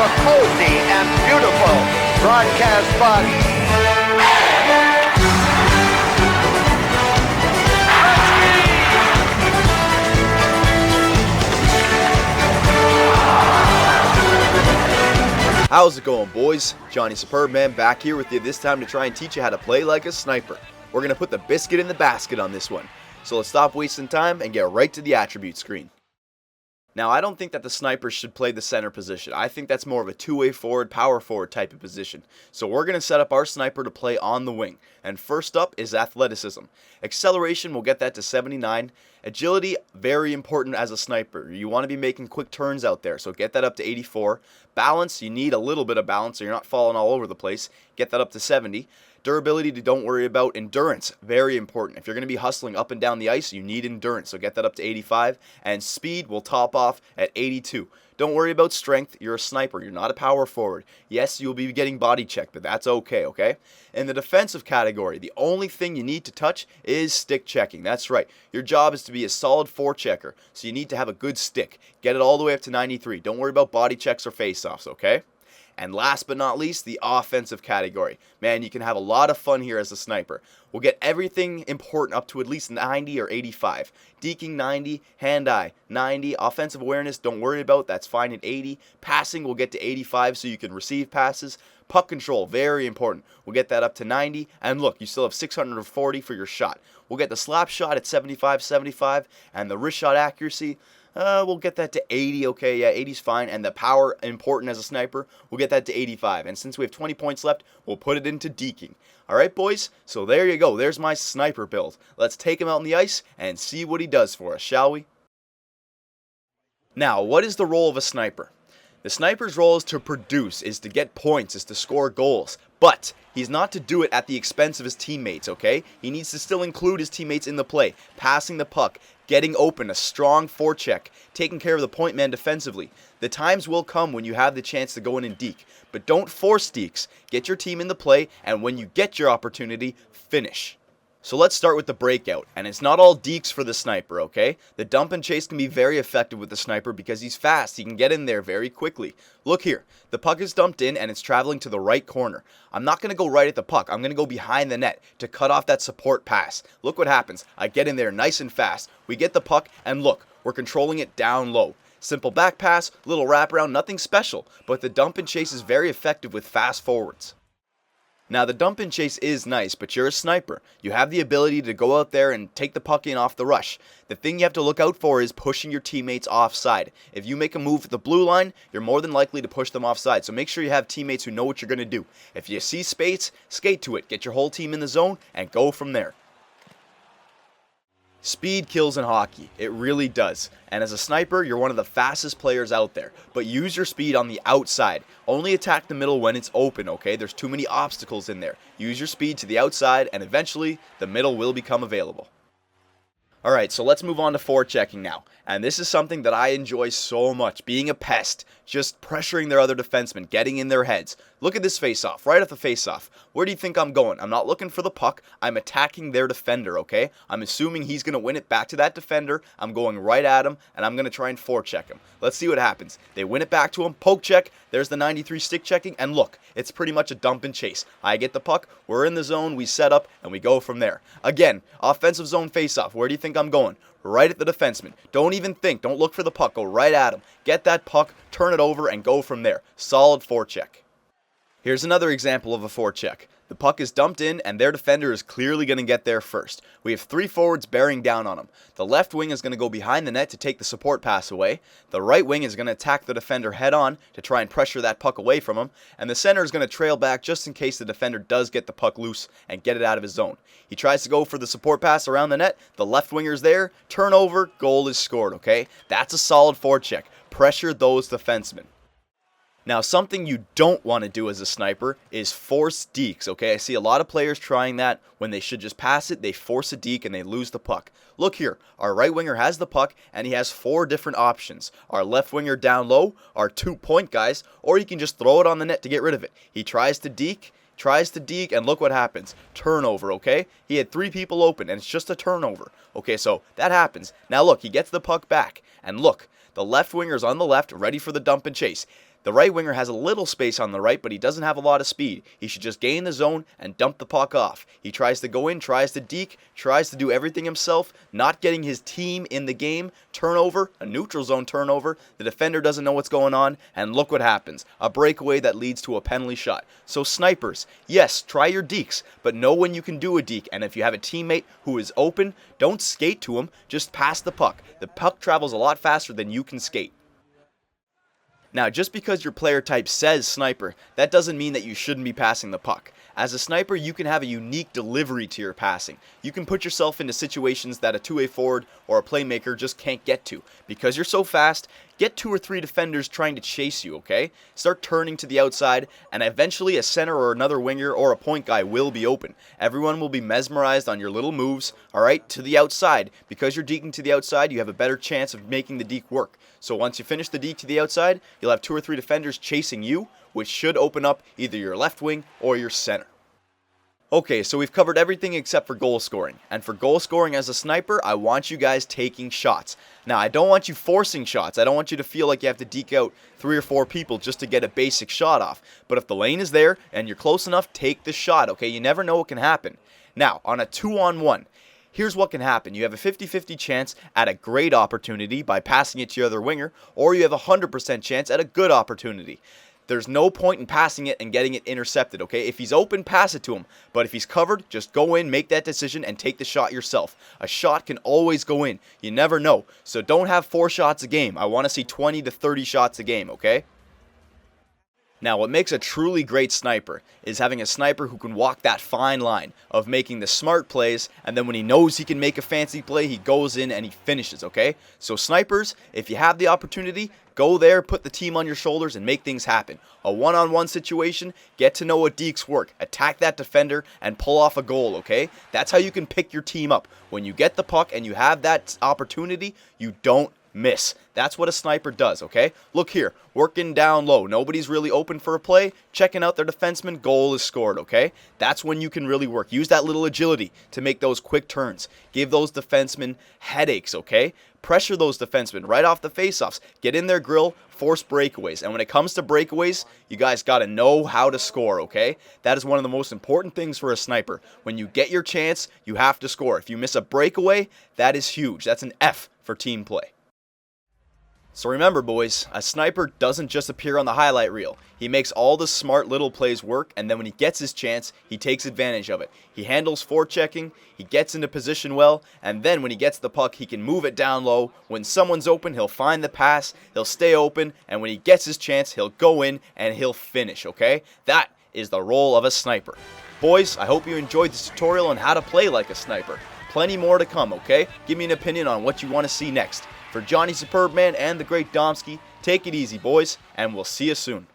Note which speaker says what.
Speaker 1: a cozy and beautiful broadcast box.
Speaker 2: How's it going, boys? Johnny Superbman back here with you this time to try and teach you how to play like a sniper. We're going to put the biscuit in the basket on this one. So let's stop wasting time and get right to the attribute screen. Now, I don't think that the sniper should play the center position. I think that's more of a two-way forward, power forward type of position. So we're going to set up our sniper to play on the wing. And first up is athleticism. Acceleration, we'll get that to 79. Agility, very important as a sniper. You want to be making quick turns out there, so get that up to 84. Balance, you need a little bit of balance so you're not falling all over the place. Get that up to 70. Durability, don't worry about. Endurance, very important. If you're going to be hustling up and down the ice, you need endurance, so get that up to 85. And speed will top off at 82. Don't worry about strength. You're a sniper. You're not a power forward. Yes, you'll be getting body checked, but that's okay? In the defensive category, the only thing you need to touch is stick checking. That's right. Your job is to be a solid forechecker, so you need to have a good stick. Get it all the way up to 93. Don't worry about body checks or face-offs, okay? And last but not least, the offensive category. Man, you can have a lot of fun here as a sniper. We'll get everything important up to at least 90 or 85. Deking 90, hand-eye 90, offensive awareness, don't worry about, that's fine at 80. Passing will get to 85 so you can receive passes. Puck control, very important. We'll get that up to 90. And look, you still have 640 for your shot. We'll get the slap shot at 75, and the wrist shot accuracy, we'll get that to 80, okay? Yeah, 80's fine. And the power, important as a sniper, we'll get that to 85. And since we have 20 points left, we'll put it into deking. All right, boys? So there you go. There's my sniper build. Let's take him out on the ice and see what he does for us, shall we? Now, what is the role of a sniper? The sniper's role is to produce, is to get points, is to score goals. But he's not to do it at the expense of his teammates, okay? He needs to still include his teammates in the play, passing the puck, getting open, a strong forecheck, taking care of the point man defensively. The times will come when you have the chance to go in and deke, but don't force dekes. Get your team in the play, and when you get your opportunity, finish. So let's start with the breakout, and it's not all dekes for the sniper, okay? The dump and chase can be very effective with the sniper because he's fast, he can get in there very quickly. Look here, the puck is dumped in and it's traveling to the right corner. I'm not going to go right at the puck, I'm going to go behind the net to cut off that support pass. Look what happens, I get in there nice and fast, we get the puck, and look, we're controlling it down low. Simple back pass, little wraparound, nothing special, but the dump and chase is very effective with fast forwards. Now, the dump and chase is nice, but you're a sniper. You have the ability to go out there and take the puck in off the rush. The thing you have to look out for is pushing your teammates offside. If you make a move at the blue line, you're more than likely to push them offside, so make sure you have teammates who know what you're going to do. If you see space, skate to it, get your whole team in the zone, and go from there. Speed kills in hockey. It really does. And as a sniper, you're one of the fastest players out there. But use your speed on the outside. Only attack the middle when it's open, okay? There's too many obstacles in there. Use your speed to the outside, and eventually, the middle will become available. Alright, so let's move on to forechecking now. And this is something that I enjoy so much. Being a pest. Just pressuring their other defensemen. Getting in their heads. Look at this face-off. Right off the face-off. Where do you think I'm going? I'm not looking for the puck. I'm attacking their defender, okay? I'm assuming he's going to win it back to that defender. I'm going right at him, and I'm going to try and forecheck him. Let's see what happens. They win it back to him. Poke check. There's the 93 stick checking. And look, it's pretty much a dump and chase. I get the puck. We're in the zone. We set up, and we go from there. Again, offensive zone face-off. Where do you think I'm going? Right at the defenseman. Don't even think. Don't look for the puck. Go right at him. Get that puck, turn it over, and go from there. Solid forecheck. Here's another example of a forecheck. The puck is dumped in, and their defender is clearly going to get there first. We have three forwards bearing down on him. The left wing is going to go behind the net to take the support pass away. The right wing is going to attack the defender head-on to try and pressure that puck away from him. And the center is going to trail back just in case the defender does get the puck loose and get it out of his zone. He tries to go for the support pass around the net. The left winger's there. Turnover, goal is scored, okay? That's a solid forecheck. Pressure those defensemen. Now, something you don't want to do as a sniper is force dekes, okay? I see a lot of players trying that when they should just pass it. They force a deke and they lose the puck. Look here, our right winger has the puck and he has four different options. Our left winger down low, our 2-point guys, or he can just throw it on the net to get rid of it. He tries to deke, and look what happens. Turnover, okay? He had three people open and it's just a turnover. Okay, so that happens. Now look, he gets the puck back and look, the left winger is on the left, ready for the dump and chase. The right winger has a little space on the right, but he doesn't have a lot of speed. He should just gain the zone and dump the puck off. He tries to go in, tries to deke, tries to do everything himself, not getting his team in the game. Turnover, a neutral zone turnover. The defender doesn't know what's going on, and look what happens. A breakaway that leads to a penalty shot. So snipers, yes, try your dekes, but know when you can do a deke, and if you have a teammate who is open, don't skate to him, just pass the puck. The puck travels a lot faster than you can skate. Now, just because your player type says sniper, that doesn't mean that you shouldn't be passing the puck. As a sniper, you can have a unique delivery to your passing. You can put yourself into situations that a two-way forward or a playmaker just can't get to. Because you're so fast, get 2 or 3 defenders trying to chase you, okay? Start turning to the outside, and eventually a center or another winger or a point guy will be open. Everyone will be mesmerized on your little moves, alright, to the outside. Because you're deking to the outside, you have a better chance of making the deke work. So once you finish the deke to the outside, you'll have 2 or 3 defenders chasing you, which should open up either your left wing or your center. Okay, so we've covered everything except for goal scoring. And for goal scoring as a sniper, I want you guys taking shots. Now, I don't want you forcing shots. I don't want you to feel like you have to deke out 3 or 4 people just to get a basic shot off. But if the lane is there and you're close enough, take the shot, okay? You never know what can happen. Now, on a 2-on-1, here's what can happen. You have a 50-50 chance at a great opportunity by passing it to your other winger, or you have a 100% chance at a good opportunity. There's no point in passing it and getting it intercepted, okay? If he's open, pass it to him. But if he's covered, just go in, make that decision, and take the shot yourself. A shot can always go in. You never know. So don't have 4 shots a game. I want to see 20 to 30 shots a game, okay? Now, what makes a truly great sniper is having a sniper who can walk that fine line of making the smart plays, and then when he knows he can make a fancy play, he goes in and he finishes, okay? So snipers, if you have the opportunity, go there, put the team on your shoulders, and make things happen. A one-on-one situation, get to know what dekes work, attack that defender, and pull off a goal, okay? That's how you can pick your team up. When you get the puck and you have that opportunity, you don't miss. That's what a sniper does, okay? Look here, working down low. Nobody's really open for a play. Checking out their defenseman, goal is scored, okay? That's when you can really work. Use that little agility to make those quick turns. Give those defensemen headaches, okay? Pressure those defensemen right off the faceoffs. Get in their grill, force breakaways. And when it comes to breakaways, you guys got to know how to score, okay? That is one of the most important things for a sniper. When you get your chance, you have to score. If you miss a breakaway, that is huge. That's an F for team play. So remember, boys, a sniper doesn't just appear on the highlight reel. He makes all the smart little plays work, and then when he gets his chance, he takes advantage of it. He handles forechecking, he gets into position well, and then when he gets the puck, he can move it down low. When someone's open, he'll find the pass, he'll stay open, and when he gets his chance, he'll go in and he'll finish, okay? That is the role of a sniper. Boys, I hope you enjoyed this tutorial on how to play like a sniper. Plenty more to come, okay? Give me an opinion on what you want to see next. For Johnny Superbman and the great Domsky, take it easy, boys, and we'll see you soon.